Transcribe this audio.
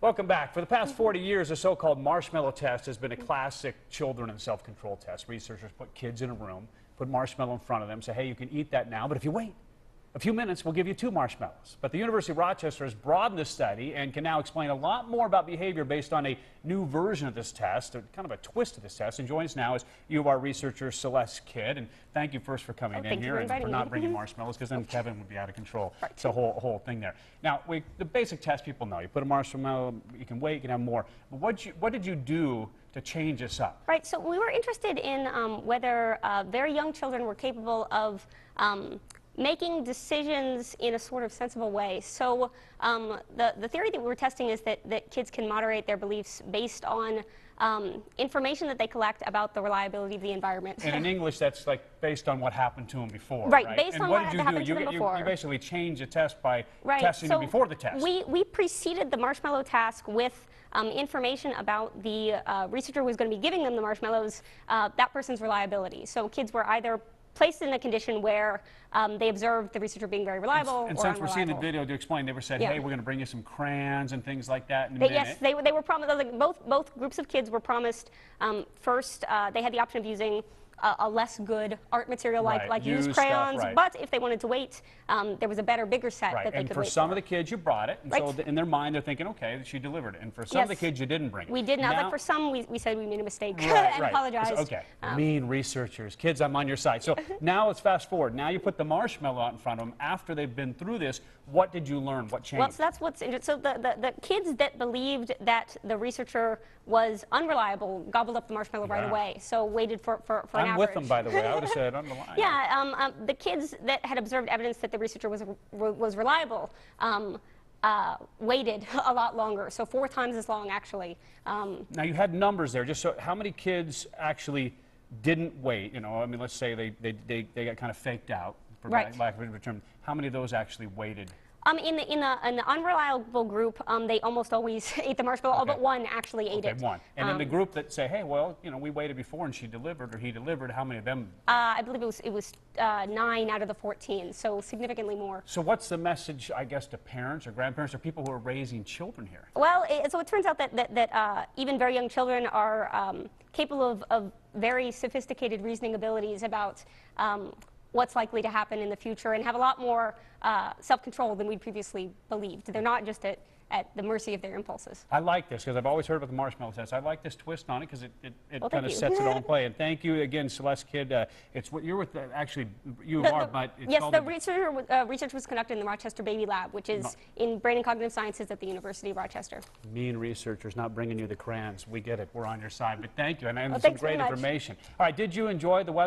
Welcome back. For the past 40 years, the so-called marshmallow test has been a classic children and self-control test. Researchers put kids in a room, put marshmallow in front of them, say, hey, you can eat that now, but if you wait a few minutes, we'll give you 2 marshmallows. But the University of Rochester has broadened this study and can now explain a lot more about behavior based on a new version of this test, kind of a twist of this test. And joining us now is U of R researcher Celeste Kidd. And thank you first for coming in here and for not bringing marshmallows, because then Kevin would be out of control. Right. It's a whole thing there. Now, the basic test people know. You put a marshmallow, you can wait, you can have more. But what did you do to change this up? Right, so we were interested in whether very young children were capable of making decisions in a sort of sensible way. So the theory that we were testing is that kids can moderate their beliefs based on information that they collect about the reliability of the environment. And in English, that's like based on what happened to them before, right? Based on what happened to them before. You basically changed the test by testing them before the test. We preceded the marshmallow task with information about the researcher who was going to be giving them the marshmallows, that person's reliability. So kids were either placed in a condition where they observed the researcher being very reliable and or since we're seeing the video to explain, they were said, hey, we're going to bring you some crayons and things like that in a minute. Yes, they were promised, like both groups of kids were promised, first, they had the option of using a less good art material like used crayons, but if they wanted to wait, there was a better, bigger set that they could wait for. And for some of the kids, you brought it, and so in their mind, they're thinking, okay, she delivered it. And for some of the kids, you didn't bring it. We didn't. Like for some, we said we made a mistake and apologized. Okay, mean researchers. Kids, I'm on your side. So now let's fast forward. Now you put the marshmallow out in front of them. After they've been through this, what did you learn? What changed? Well, so that's what's interesting. So the kids that believed that the researcher was unreliable gobbled up the marshmallow right away. So waited for an average. I'm with them, by the way. I would have said unreliable. Yeah, the kids that had observed evidence that the researcher was reliable waited a lot longer, so 4 times as long, actually. Now, you had numbers there. Just so, how many kids actually didn't wait? You know, I mean, let's say they got kind of faked out, for lack of a better term. How many of those actually waited? In the unreliable group, they almost always ate the marshmallow. All but one actually ate it. One. And in the group that say, hey, well, you know, we waited before and she delivered or he delivered, how many of them? I believe it was 9 out of the 14, so significantly more. So what's the message, I guess, to parents or grandparents or people who are raising children here? Well, so it turns out that even very young children are capable of very sophisticated reasoning abilities about what's likely to happen in the future, and have a lot more self-control than we'd previously believed. They're not just at the mercy of their impulses. I like this because I've always heard about the marshmallow test. I like this twist on it because it kind of sets it all in play. And thank you again, Celeste Kidd. It's what you're with, actually, U of R, but it's called research was conducted in the Rochester Baby Lab, which is in Brain and Cognitive Sciences at the University of Rochester. Mean researchers not bringing you the crayons. We get it. We're on your side. But thank you, and some great information. All right, did you enjoy the weather?